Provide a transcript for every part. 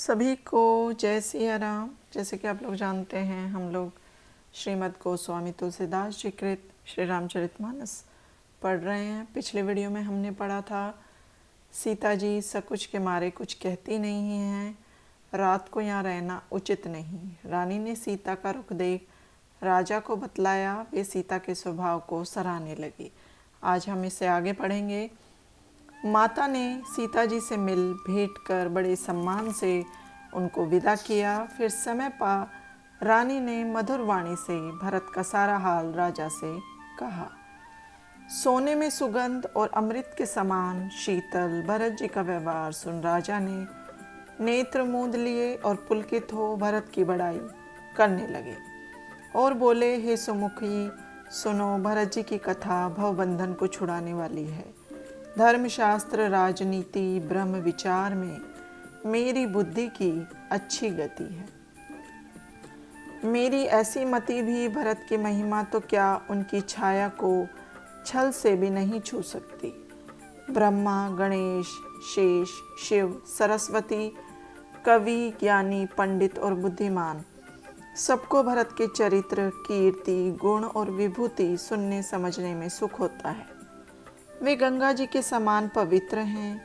सभी को जय सिया राम। जैसे कि आप लोग जानते हैं, हम लोग श्रीमद् गोस्वामी तुलसीदास जी कृत श्री रामचरितमानस पढ़ रहे हैं। पिछले वीडियो में हमने पढ़ा था सीता जी सकुच के मारे कुछ कहती नहीं हैं, रात को यहाँ रहना उचित नहीं। रानी ने सीता का रुख देख राजा को बतलाया, वे सीता के स्वभाव को सराहने लगी। आज हम इसे आगे पढ़ेंगे। माता ने सीता जी से मिल भेंट कर बड़े सम्मान से उनको विदा किया। फिर समय पा रानी ने मधुर वाणी से भरत का सारा हाल राजा से कहा। सोने में सुगंध और अमृत के समान शीतल भरत जी का व्यवहार सुन राजा ने नेत्र मूंद लिए और पुलकित हो भरत की बड़ाई करने लगे और बोले, हे सुमुखी, सुनो, भरत जी की कथा भवबंधन को छुड़ाने वाली है। धर्मशास्त्र, राजनीति, ब्रह्म विचार में मेरी बुद्धि की अच्छी गति है। मेरी ऐसी मति भी भरत की महिमा तो क्या उनकी छाया को छल से भी नहीं छू सकती। ब्रह्मा, गणेश, शेष, शिव, सरस्वती, कवि, ज्ञानी, पंडित और बुद्धिमान सबको भरत के चरित्र, कीर्ति, गुण और विभूति सुनने समझने में सुख होता है। वे गंगा जी के समान पवित्र हैं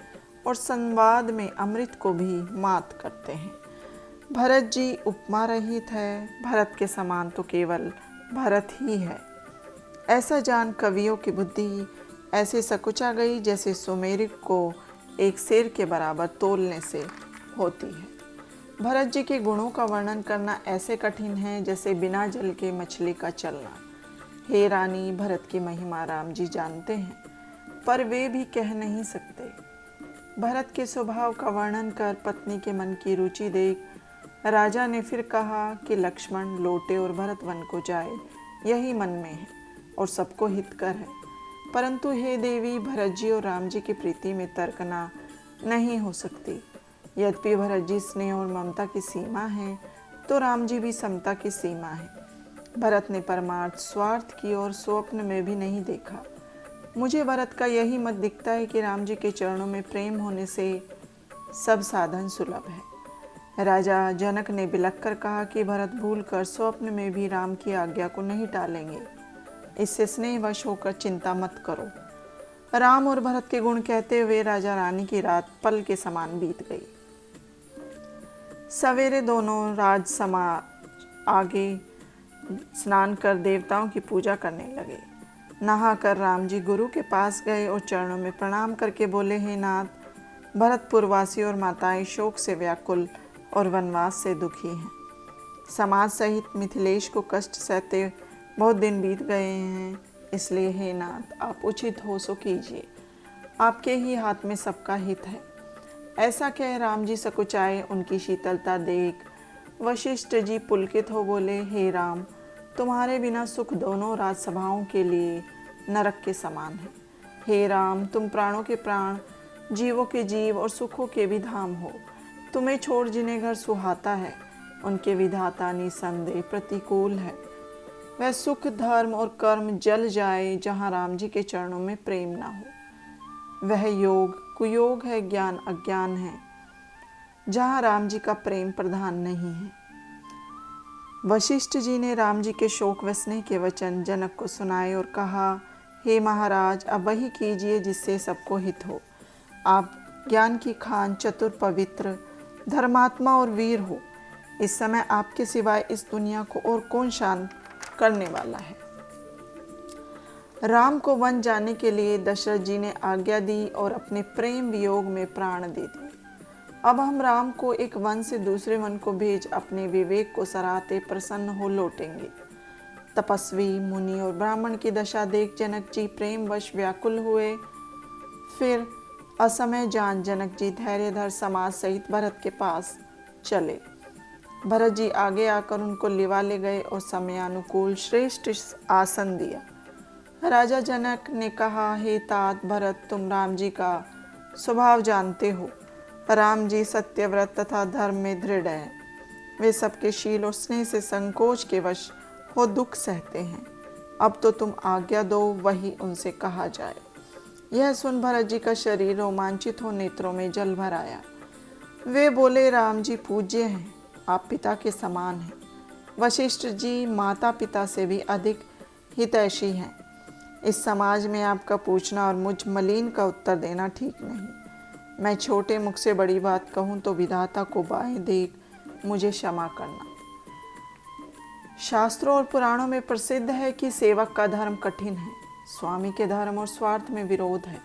और संवाद में अमृत को भी मात करते हैं। भरत जी उपमा रहित है, भरत के समान तो केवल भरत ही है। ऐसा जान कवियों की बुद्धि ऐसे सकुचा गई जैसे सुमेरक को एक शेर के बराबर तोलने से होती है। भरत जी के गुणों का वर्णन करना ऐसे कठिन है जैसे बिना जल के मछली का चलना। हे रानी, भरत की महिमा राम जी जानते हैं, पर वे भी कह नहीं सकते। भरत के स्वभाव का वर्णन कर पत्नी के मन की रुचि देख राजा ने फिर कहा कि लक्ष्मण लौटे और भरत वन को जाए, यही मन में है और सबको हितकर है। परंतु हे देवी, भरत जी और राम जी की प्रीति में तर्कना नहीं हो सकती। यद्यपि भरत जी स्नेह और ममता की सीमा है, तो राम जी भी समता की सीमा है। भरत ने परमार्थ स्वार्थ की और स्वप्न में भी नहीं देखा। मुझे भरत का यही मत दिखता है कि राम जी के चरणों में प्रेम होने से सब साधन सुलभ है। राजा जनक ने बिलख कर कहा कि भरत भूल कर स्वप्न में भी राम की आज्ञा को नहीं टालेंगे। इससे स्नेहवश होकर चिंता मत करो। राम और भरत के गुण कहते हुए राजा रानी की रात पल के समान बीत गई। सवेरे दोनों राजसमा आगे स्नान कर देवताओं की पूजा करने लगे। नहाकर राम जी गुरु के पास गए और चरणों में प्रणाम करके बोले, हे नाथ, भरतपुरवासी और माताएं शोक से व्याकुल और वनवास से दुखी हैं। समाज सहित मिथिलेश को कष्ट सहते बहुत दिन बीत गए हैं, इसलिए हे नाथ, आप उचित हो सो कीजिए। आपके ही हाथ में सबका हित है। ऐसा कह राम जी सकुचाए। उनकी शीतलता देख वशिष्ठ जी पुलकित हो बोले, हे राम, तुम्हारे बिना सुख दोनों राजसभाओं के लिए नरक के समान है। हे राम, तुम प्राणों के प्राण, जीवों के जीव और सुखों के भी धाम हो। तुम्हें छोड़ जिन्हें घर सुहाता है, उनके विधाता निसंदेह प्रतिकूल है। वह सुख, धर्म और कर्म जल जाए जहाँ राम जी के चरणों में प्रेम ना हो। वह योग कुयोग है, ज्ञान अज्ञान है, जहाँ राम जी का प्रेम प्रधान नहीं है। वशिष्ठ जी ने राम जी के शोक व स्नेह के वचन जनक को सुनाए और कहा, हे महाराज, अब वही कीजिए जिससे सबको हित हो। आप ज्ञान की खान, चतुर, पवित्र, धर्मात्मा और वीर हो। इस समय आपके सिवाय इस दुनिया को और कौन शांत करने वाला है। राम को वन जाने के लिए दशरथ जी ने आज्ञा दी और अपने प्रेम वियोग में प्राण दे दिए। अब हम राम को एक वन से दूसरे वन को भेज अपने विवेक को सराहते प्रसन्न हो लौटेंगे। तपस्वी, मुनि और ब्राह्मण की दशा देख जनक जी प्रेमवश व्याकुल हुए। फिर असमय जान जनक जी धैर्यधर समाज सहित भरत के पास चले। भरत जी आगे आकर उनको लिवा ले गए और समयानुकूल श्रेष्ठ आसन दिया। राजा जनक ने कहा, हे तात भरत, तुम राम जी का स्वभाव जानते हो। राम जी सत्यव्रत तथा धर्म में दृढ़ हैं। वे सबके शील और स्नेह से संकोच के वश हो दुख सहते हैं। अब तो तुम आज्ञा दो, वही उनसे कहा जाए। यह सुन भरत जी का शरीर रोमांचित हो नेत्रों में जल भर आया। वे बोले, राम जी पूज्य हैं, आप पिता के समान हैं। वशिष्ठ जी माता पिता से भी अधिक हितैषी हैं। इस समाज में आपका पूछना और मुझ मलिन का उत्तर देना ठीक नहीं। मैं छोटे मुख से बड़ी बात कहूँ तो विधाता को बाएं देख मुझे क्षमा करना। शास्त्रों और पुराणों में प्रसिद्ध है कि सेवक का धर्म कठिन है। स्वामी के धर्म और स्वार्थ में विरोध है।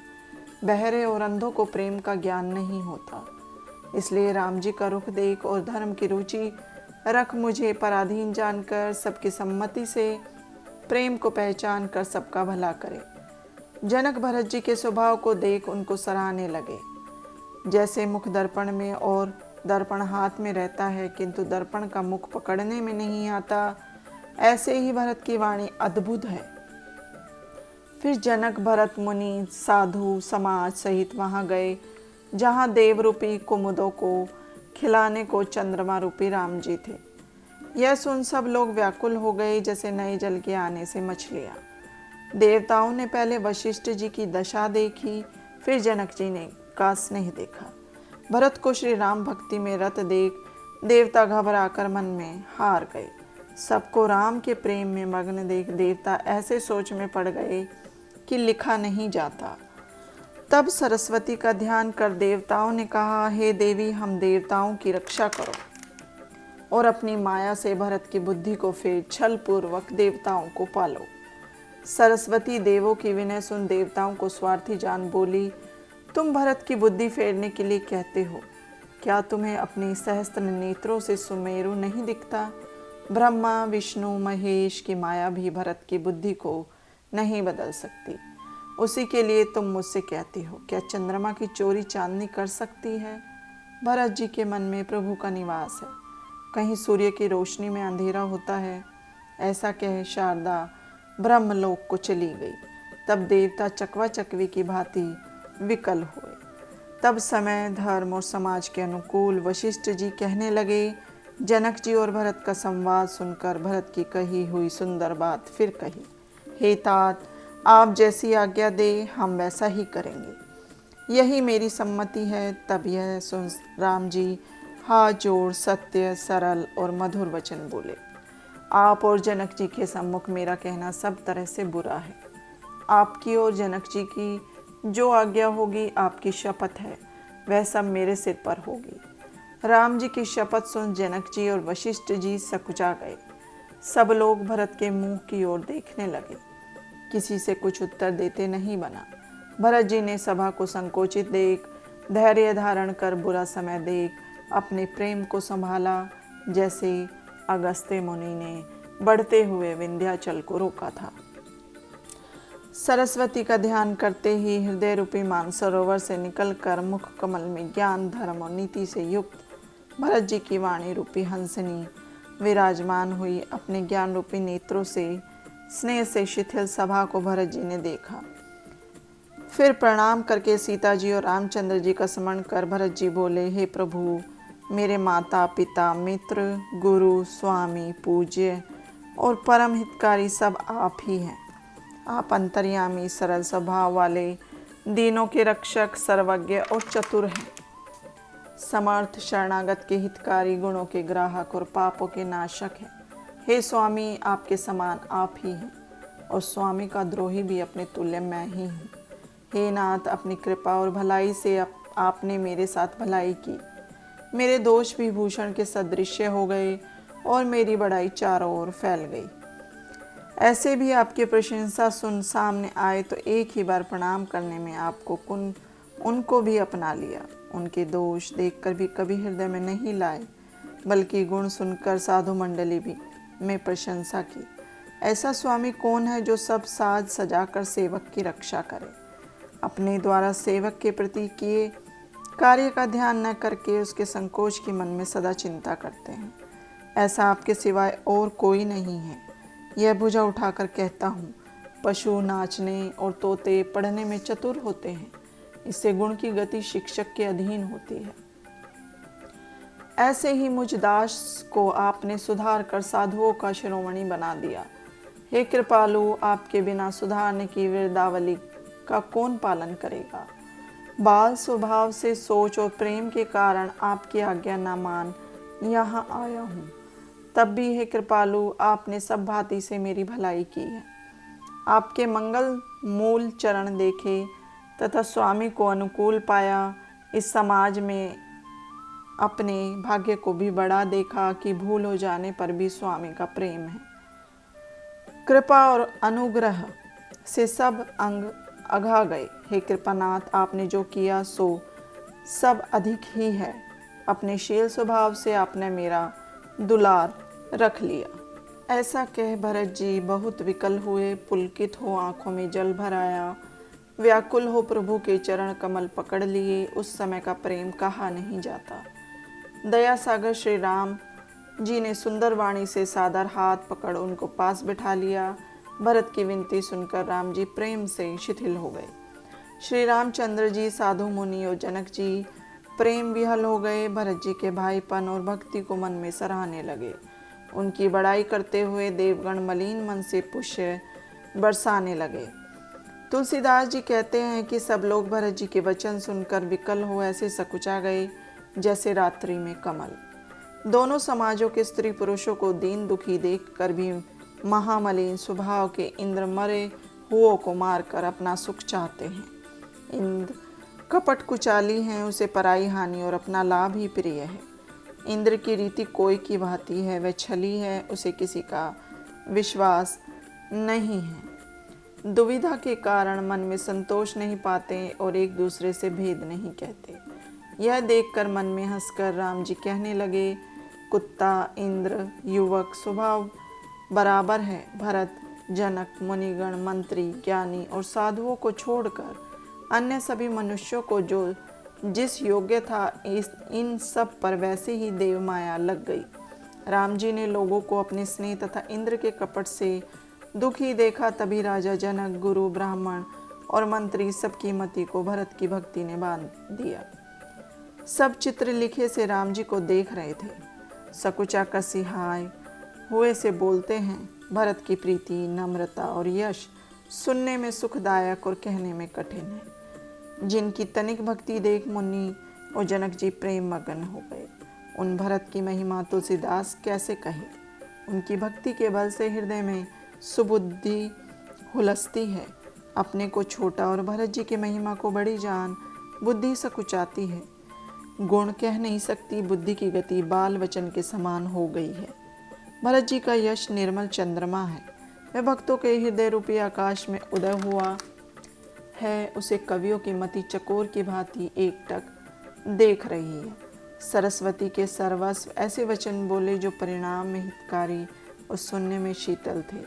बहरे और अंधों को प्रेम का ज्ञान नहीं होता। इसलिए राम जी का रुख देख और धर्म की रुचि रख मुझे पराधीन जानकर सबकी सम्मति से प्रेम को पहचान कर सबका भला करे। जनक भरत जी के स्वभाव को देख उनको सराहने लगे। जैसे मुख दर्पण में और दर्पण हाथ में रहता है किंतु दर्पण का मुख पकड़ने में नहीं आता, ऐसे ही भरत की वाणी अद्भुत है। फिर जनक भरत मुनि साधु समाज सहित वहां गए जहां देव रूपी कुमुदों को खिलाने को चंद्रमा रूपी राम जी थे। यह सुन सब लोग व्याकुल हो गए जैसे नए जल के आने से मछलियां। देवताओं ने पहले वशिष्ठ जी की दशा देखी, फिर जनक जी ने का स्नेह देखा। भरत को श्री राम भक्ति में रत देख देवता घबराकर मन में हार गए। सबको राम के प्रेम में मग्न देख देवता ऐसे सोच में पड़ गए कि लिखा नहीं जाता। तब सरस्वती का ध्यान कर देवताओं ने कहा, हे देवी, हम देवताओं की रक्षा करो और अपनी माया से भरत की बुद्धि को फेर छल पूर्वक देवताओं को पालो। सरस्वती देवों की विनय सुन देवताओं को स्वार्थी जान बोली, तुम भरत की बुद्धि फेरने के लिए कहते हो, क्या तुम्हें अपनी सहस्त्र नेत्रों से सुमेरु नहीं दिखता? ब्रह्मा विष्णु महेश की माया भी भरत की बुद्धि को नहीं बदल सकती। उसी के लिए तुम मुझसे कहती हो, क्या चंद्रमा की चोरी चांदनी कर सकती है? भरत जी के मन में प्रभु का निवास है, कहीं सूर्य की रोशनी में अंधेरा होता है। ऐसा कह शारदा ब्रह्मलोक को चली गई। तब देवता चकवा चकवी की भांति विकल हुए। तब समय धर्म और समाज के अनुकूल वशिष्ठ जी कहने लगे। जनक जी और भरत का संवाद सुनकर भरत की कही हुई सुंदर बात फिर कही, हे तात, आप जैसी आज्ञा दे हम वैसा ही करेंगे, यही मेरी सम्मति है। तब यह सुन राम जी हाथ जोड़ सत्य सरल और मधुर वचन बोले, आप और जनक जी के सम्मुख मेरा कहना सब तरह से बुरा है। आपकी और जनक जी की जो आज्ञा होगी, आपकी शपथ है, वह सब मेरे सिर पर होगी। राम जी की शपथ सुन जनक जी और वशिष्ठ जी सकुचा गए। सब लोग भरत के मुंह की ओर देखने लगे, किसी से कुछ उत्तर देते नहीं बना। भरत जी ने सभा को संकोचित देख, धैर्य धारण कर बुरा समय देख अपने प्रेम को संभाला, जैसे अगस्त्य मुनि ने बढ़ते हुए विंध्याचल को रोका था। सरस्वती का ध्यान करते ही हृदय रूपी मानसरोवर से निकलकर मुख कमल में ज्ञान धर्म और नीति से युक्त भरत जी की वाणी रूपी हंसनी विराजमान हुई। अपने ज्ञान रूपी नेत्रों से स्नेह से शिथिल सभा को भरत जी ने देखा। फिर प्रणाम करके सीता जी और रामचंद्र जी का स्मरण कर भरत जी बोले, हे प्रभु, मेरे माता पिता मित्र गुरु स्वामी पूज्य और परम हितकारी सब आप ही हैं। आप अंतर्यामी सरल स्वभाव वाले, दीनों के रक्षक, सर्वज्ञ और चतुर हैं। समर्थ शरणागत के हितकारी, गुणों के ग्राहक और पापों के नाशक हैं। हे स्वामी, आपके समान आप ही हैं और स्वामी का द्रोही भी अपने तुल्य मैं ही हूँ। हे नाथ, अपनी कृपा और भलाई से आपने मेरे साथ भलाई की। मेरे दोष भी भूषण के सदृश्य हो गए और मेरी बड़ाई चारों ओर फैल गई। ऐसे भी आपकी प्रशंसा सुन सामने आए तो एक ही बार प्रणाम करने में आपको उनको भी अपना लिया। उनके दोष देखकर भी कभी हृदय में नहीं लाए, बल्कि गुण सुनकर साधु मंडली भी में प्रशंसा की। ऐसा स्वामी कौन है जो सब साज सजाकर सेवक की रक्षा करे, अपने द्वारा सेवक के प्रति किए कार्य का ध्यान न करके उसके संकोच की मन में सदा चिंता करते हैं। ऐसा आपके सिवाय और कोई नहीं है। यह भुजा उठाकर कहता हूँ, पशु नाचने और तोते पढ़ने में चतुर होते हैं, इससे गुण की गति शिक्षक के अधीन होती है। ऐसे ही मुझ दास को आपने सुधार कर साधुओं का शिरोमणि बना दिया। हे कृपालु, आपके बिना सुधारने की वृद्धावली का कौन पालन करेगा? बाल स्वभाव से सोच और प्रेम के कारण आपकी आज्ञा न मान यहाँ आया हूँ। तब भी हे कृपालु, आपने सब भांति से मेरी भलाई की है। आपके मंगल मूल चरण देखे तथा स्वामी को अनुकूल पाया। इस समाज में अपने भाग्य को भी बड़ा देखा कि भूल हो जाने पर भी स्वामी का प्रेम है। कृपा और अनुग्रह से सब अंग अघा गए। हे कृपानाथ, आपने जो किया सो सब अधिक ही है। अपने शील स्वभाव से आपने मेरा दुलार रख लिया। ऐसा कह भरत जी बहुत विकल हुए, पुलकित हो, आंखों में जल भर आया, व्याकुल हो प्रभु के चरण कमल पकड़ लिए। उस समय का प्रेम कहा नहीं जाता। दया सागर श्री राम जी ने सुंदर वाणी से सादर हाथ पकड़ उनको पास बिठा लिया। भरत की विनती सुनकर राम जी प्रेम से शिथिल हो गए। श्री रामचंद्र जी, साधु मुनि और जनक जी प्रेम विहल हो गए। भरत जी के भाईपन और भक्ति को मन में सराहने लगे। उनकी बड़ाई करते हुए देवगण मलिन मन से पुष्य बरसाने लगे। तुलसीदास जी कहते हैं कि सब लोग भरत जी के वचन सुनकर विकल हो ऐसे सकुचा गए जैसे रात्रि में कमल। दोनों समाजों के स्त्री पुरुषों को दीन दुखी देखकर भी महामलिन स्वभाव के इंद्र मरे हुओं को मारकर अपना सुख चाहते हैं। इंद्र कपट कुचाली हैं, उसे पराई हानि और अपना लाभ ही प्रिय है। इंद्र की रीति कोई की भांति है, वह छली है, उसे किसी का विश्वास नहीं है। दुविधा के कारण मन में संतोष नहीं पाते और एक दूसरे से भेद नहीं कहते। यह देखकर मन में हंसकर राम जी कहने लगे, कुत्ता, इंद्र, युवक स्वभाव बराबर है। भरत, जनक, मुनिगण, मंत्री, ज्ञानी और साधुओं को छोड़कर अन्य सभी मनुष्यों को जो जिस योग्य था इन सब पर वैसे ही देव माया लग गई। राम जी ने लोगों को अपने स्नेह तथा इंद्र के कपट से दुखी देखा। तभी राजा जनक, गुरु, ब्राह्मण और मंत्री सबकी मति को भरत की भक्ति ने बांध दिया। सब चित्र लिखे से राम जी को देख रहे थे। सकुचा कर सिहाय हुए से बोलते हैं। भरत की प्रीति, नम्रता और यश सुनने में सुखदायक और कहने में कठिन है। जिनकी तनिक भक्ति देख मुनि और जनक जी प्रेम मगन हो गए। उन भरत की महिमा तुलसीदास कैसे कहे। उनकी भक्ति के बल से हृदय में सुबुद्धि हुलसती है। अपने को छोटा और भरत जी की महिमा को बड़ी जान बुद्धि सकुचाती है। गुण कह नहीं सकती, बुद्धि की गति बाल वचन के समान हो गई है। भरत जी का यश निर्मल चंद्रमा है। वह भक्तों के हृदय रूपी आकाश में उदय हुआ है। उसे कवियों की मति चकोर की भांति एकटक देख रही है। सरस्वती के सर्वस्व ऐसे वचन बोले जो परिणाम में हितकारी और सुनने में शीतल थे।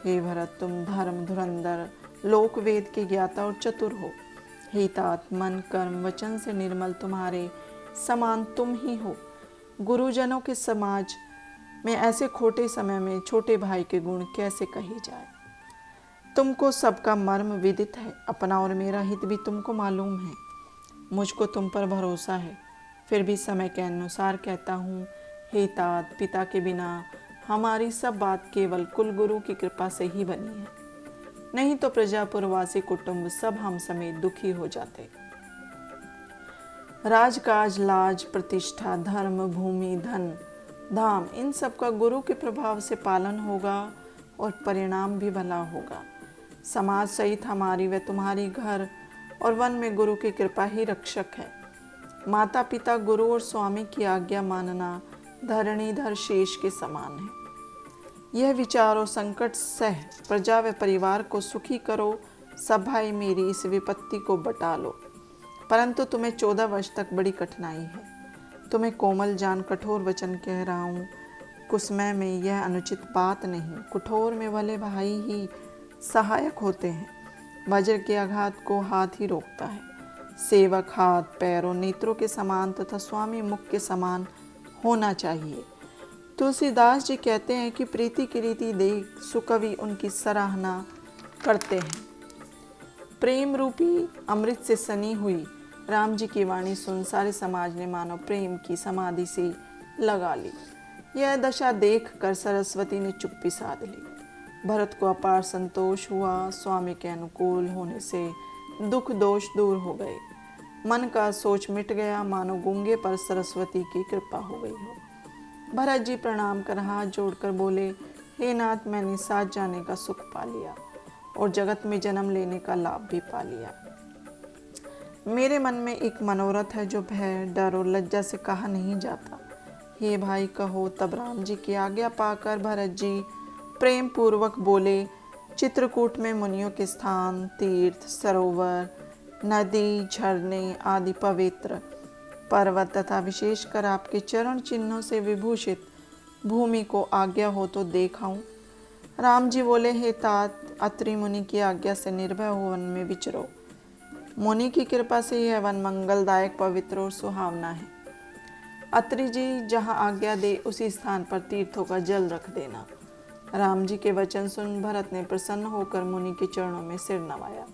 हे भरत, तुम धर्म धुरंधर, लोक वेद के ज्ञाता और चतुर हो। हे तात, मन कर्म वचन से निर्मल तुम्हारे समान तुम ही हो। गुरुजनों के समाज में ऐसे खोटे समय में छोटे भाई के गुण कैसे कहे जाए। तुमको सबका मर्म विदित है। अपना और मेरा हित भी तुमको मालूम है। मुझको तुम पर भरोसा है, फिर भी समय के अनुसार कहता हूँ। हे तात, पिता के बिना हमारी सब बात केवल कुल गुरु की कृपा से ही बनी है, नहीं तो प्रजापुरवासी कुटुंब सब हम समेत दुखी हो जाते। राजकाज, लाज, प्रतिष्ठा, धर्म, भूमि, धन, धाम, इन सब का गुरु के प्रभाव से पालन होगा और परिणाम भी भला होगा। समाज सहित हमारी व तुम्हारी घर और वन में गुरु की कृपा ही रक्षक है। माता पिता, गुरु और स्वामी की आज्ञा मानना धरणीधर शेष के समान है। यह विचार और संकट सह प्रजा व परिवार को सुखी करो। सब भाई मेरी इस विपत्ति को बटा लो। परंतु तुम्हें 14 वर्ष तक बड़ी कठिनाई है। तुम्हें कोमल जान कठोर वचन कह रहा हूँ। कुसमय में यह अनुचित बात नहीं। कुठोर में भले भाई ही सहायक होते हैं। वज्र के आघात को हाथ ही रोकता है। सेवक हाथ, पैर और नेत्रों के समान तथा स्वामी मुख के समान होना चाहिए। तुलसीदास जी कहते हैं कि प्रीति की रीति देख सुकवि उनकी सराहना करते हैं। प्रेम रूपी अमृत से सनी हुई राम जी की वाणी सुन सारे समाज ने मानो प्रेम की समाधि सी लगा ली। यह दशा देख कर सरस्वती ने चुप्पी साध ली। भरत को अपार संतोष हुआ। स्वामी के अनुकूल होने से दुख दोष दूर हो गए। मन का सोच मिट गया, मानो गूंगे पर सरस्वती की कृपा हो गई हो। भरत जी प्रणाम कर हाथ जोड़कर बोले, हे नाथ, मैंने साथ जाने का सुख पा लिया और जगत में जन्म लेने का लाभ भी पा लिया। मेरे मन में एक मनोरथ है जो भय, डर और लज्जा से कहा नहीं जाता। हे भाई कहो। तब राम जी की आज्ञा पाकर भरत जी प्रेम पूर्वक बोले, चित्रकूट में मुनियों के स्थान, तीर्थ, सरोवर, नदी, झरने आदि पवित्र पर्वत तथा विशेषकर आपके चरण चिन्हों से विभूषित भूमि को आज्ञा हो तो देखाऊं। राम जी बोले, हे तात, अत्रि मुनि की आज्ञा से निर्भय हो वन में विचरो। मुनि की कृपा से यह वन मंगलदायक, पवित्र और सुहावना है। अत्रि जी जहाँ आज्ञा दे उसी स्थान पर तीर्थों का जल रख देना। राम जी के वचन सुन भरत ने प्रसन्न होकर मुनि के चरणों में सिर नवाया।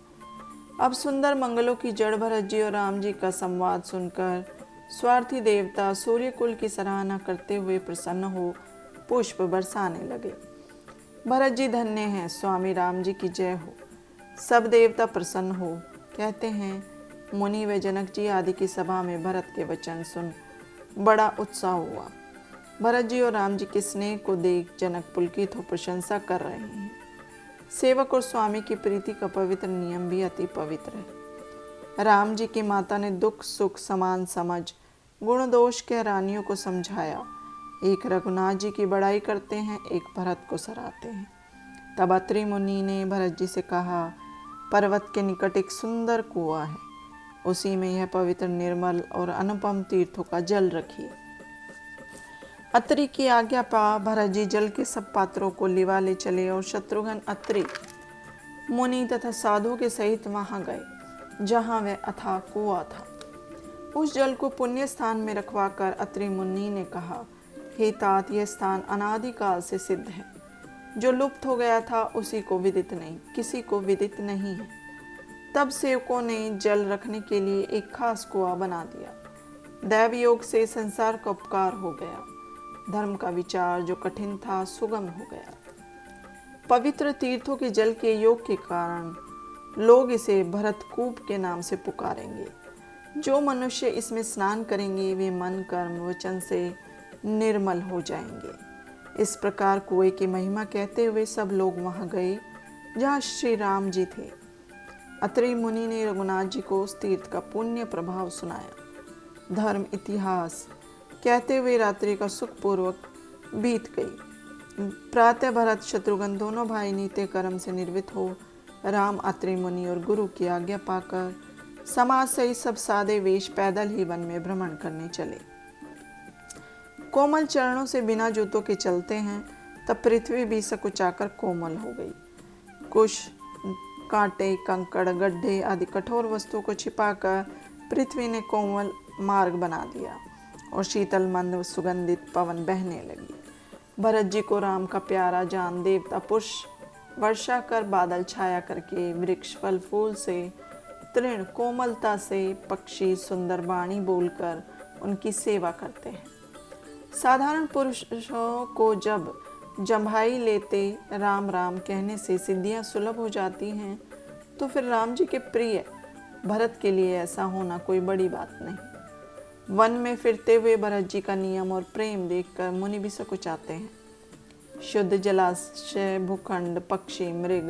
अब सुंदर मंगलों की जड़ भरत जी और राम जी का संवाद सुनकर स्वार्थी देवता सूर्यकुल की सराहना करते हुए प्रसन्न हो पुष्प बरसाने लगे। भरत जी धन्य हैं, स्वामी राम जी की जय हो। सब देवता प्रसन्न हो। कहते हैं, मुनि व जनक जी आदि की सभा में भरत के वचन सुन बड़ा उत्साह हुआ। भरत जी और राम जी के स्नेह को देख जनक पुलकित हो प्रशंसा कर रहे हैं। सेवक और स्वामी की प्रीति का पवित्र नियम भी अति पवित्र है। राम जी की माता ने दुख सुख समान समझ गुण दोष के रानियों को समझाया। एक रघुनाथ जी की बड़ाई करते हैं, एक भरत को सराहते हैं। तब अत्रि मुनि ने भरत जी से कहा, पर्वत के निकट एक सुंदर कुआं है, उसी में यह पवित्र निर्मल और अनुपम तीर्थों का जल रखिए। अत्रि की आज्ञा पा भरत जी जल के सब पात्रों को लिवा ले चले और शत्रुघ्न अत्रि मुनि तथा साधु के सहित वहां गए जहां वह अथाह कुआं था। उस जल को पुण्य स्थान में रखवाकर अत्रि मुनि ने कहा, हे तात, यह स्थान अनादिकाल से सिद्ध है। जो लुप्त हो गया था उसी को विदित नहीं, किसी को विदित नहीं है। तब सेवकों ने जल रखने के लिए एक खास कुआं बना दिया। दैव योग से संसार का उपकार हो गया। धर्म का विचार जो कठिन था सुगम हो गया। पवित्र तीर्थों के जल के योग के कारण लोग इसे भरतकूप के नाम से पुकारेंगे। जो मनुष्य इसमें स्नान करेंगे वे मन कर्म वचन से निर्मल हो जाएंगे। इस प्रकार कुएं की महिमा कहते हुए सब लोग वहां गए जहाँ श्री राम जी थे। अत्रि मुनि ने रघुनाथ जी को उस तीर्थ का पुण्य प्रभाव सुनाया। धर्म इतिहास कहते हुए रात्रि का सुखपूर्वक बीत गई। प्रातः भरत शत्रुघ्न दोनों भाई नित्य कर्म से निर्वित हो राम, अत्रि मुनि और गुरु की आज्ञा पाकर समाज सहित सब सादे वेश पैदल ही वन में भ्रमण करने चले। कोमल चरणों से बिना जूतों के चलते हैं तब पृथ्वी भी सकुचाकर कोमल हो गई। कुश, कांटे, कंकड़, गड्ढे आदि कठोर वस्तुओं को छिपाकर पृथ्वी ने कोमल मार्ग बना दिया और शीतल मंद सुगंधित पवन बहने लगी। भरत जी को राम का प्यारा जान देवता पुष्प वर्षा कर बादल छाया करके वृक्ष फल फूल से तृण कोमलता से पक्षी सुंदर वाणी बोलकर उनकी सेवा करते हैं। साधारण पुरुषों को जब जम्भाई लेते राम राम कहने से सिद्धियां सुलभ हो जाती हैं तो फिर राम जी के प्रिय भरत के लिए ऐसा होना कोई बड़ी बात नहीं। वन में फिरते हुए भरत जी का नियम और प्रेम देखकर मुनि भी सकुचाते हैं। शुद्ध जलाशय, भूखंड, पक्षी, मृग,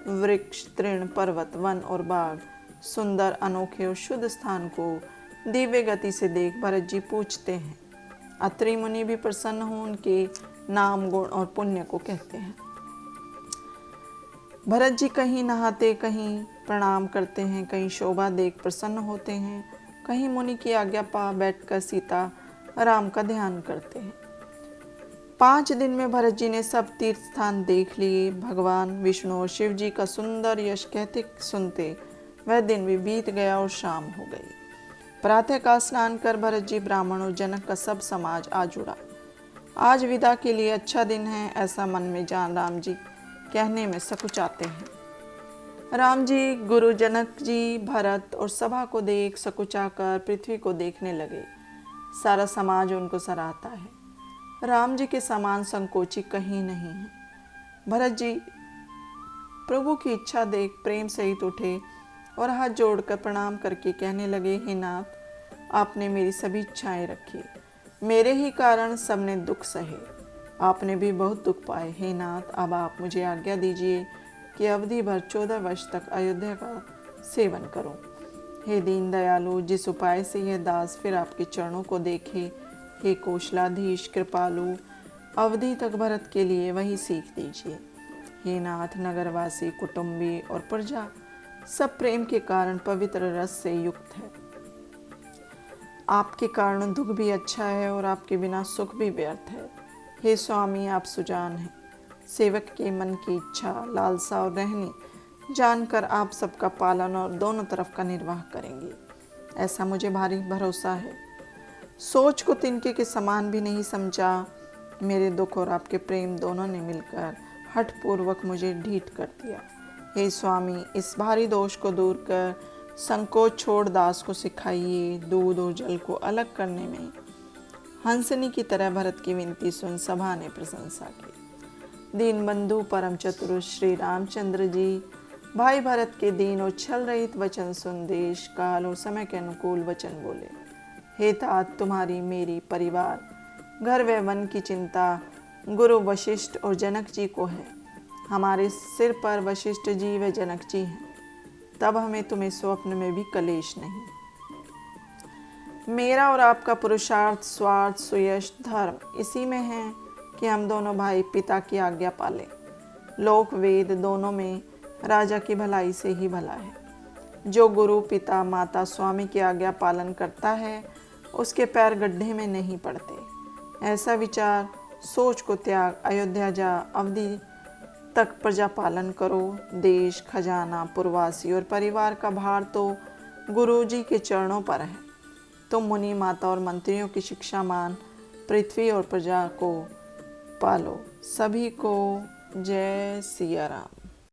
वृक्ष, तृण, पर्वत, वन और बाग, सुंदर अनोखे और शुद्ध स्थान को दिव्य गति से देख भरत जी पूछते हैं। अत्रि मुनि भी प्रसन्न हो उनके नाम, गुण और पुण्य को कहते हैं। भरत जी कहीं नहाते, कहीं प्रणाम करते हैं, कहीं शोभा देख प्रसन्न होते हैं, कहीं मुनि की आज्ञा पा बैठकर सीता राम का ध्यान करते हैं। 5 दिन में भरत जी ने सब तीर्थ स्थान देख लिए। भगवान विष्णु और शिव जी का सुंदर यश कहते सुनते वह दिन भी बीत गया और शाम हो गई। प्रातः का स्नान कर भरत जी, ब्राह्मण और जनक का सब समाज आ जुड़ा। आज विदा के लिए अच्छा दिन है, ऐसा मन में जान राम जी कहने में सकुचाते हैं। राम जी, गुरु, जनक जी, भरत और सभा को देख सकुचाकर पृथ्वी को देखने लगे। सारा समाज उनको सराहता है। राम जी के समान संकोची कहीं नहीं है। भरत जी प्रभु की इच्छा देख प्रेम सहित उठे और हाथ जोड़कर प्रणाम करके कहने लगे, हे नाथ, आपने मेरी सभी इच्छाएं रखी, मेरे ही कारण सबने दुख सहे, आपने भी बहुत दुख पाए। हे नाथ, अब आप मुझे आज्ञा दीजिए कि अवधि भर 14 वर्ष तक अयोध्या का सेवन करूं। हे दीन दयालु, जिस उपाय से यह दास फिर आपके चरणों को देखे, हे कौशलाधीश कृपालु, अवधि तक भरत के लिए वही सीख दीजिए। हे नाथ, नगरवासी, कुटुंबी और प्रजा सब प्रेम के कारण पवित्र रस से युक्त है। आपके कारण दुख भी अच्छा है और आपके बिना सुख भी व्यर्थ है। हे स्वामी, आप सुजान हैं, सेवक के मन की इच्छा, लालसा और रहनी जानकर आप सबका पालन और दोनों तरफ का निर्वाह करेंगे, ऐसा मुझे भारी भरोसा है। सोच को तिनके के समान भी नहीं समझा। मेरे दुख और आपके प्रेम दोनों ने मिलकर हठपूर्वक मुझे ढीठ कर दिया। हे स्वामी, इस भारी दोष को दूर कर संकोच छोड़ दास को सिखाइए। दूध और जल को अलग करने में हंसनी की तरह भरत की विनती सुन सभा ने प्रशंसा की। दीन बंधु परम चतुर श्री रामचंद्र जी भाई भरत के दीन और छल रहित वचन सुन देश काल और समय के अनुकूल वचन बोले। हे तात, तुम्हारी मेरी परिवार घर व वन की चिंता गुरु वशिष्ठ और जनक जी को है। हमारे सिर पर वशिष्ठ जी व जनक जी हैं, तब हमें तुम्हें स्वप्न में भी कलेश नहीं। मेरा और आपका पुरुषार्थ, स्वार्थ, सुयश, धर्म इसी में है कि हम दोनों भाई पिता की आज्ञा पालें। लोक वेद दोनों में राजा की भलाई से ही भला है। जो गुरु, पिता, माता, स्वामी की आज्ञा पालन करता है, उसके पैर गड्ढे में नहीं पड़ते। ऐसा विचार सोच को त्याग अयोध्या जा, अवधि तक प्रजा पालन करो। देश, खजाना, पुरवासी और परिवार का भार तो गुरु जी के चरणों पर है। तुम मुनि, माता और मंत्रियों की शिक्षा मान पृथ्वी और प्रजा को पालो। सभी को जय सिया राम।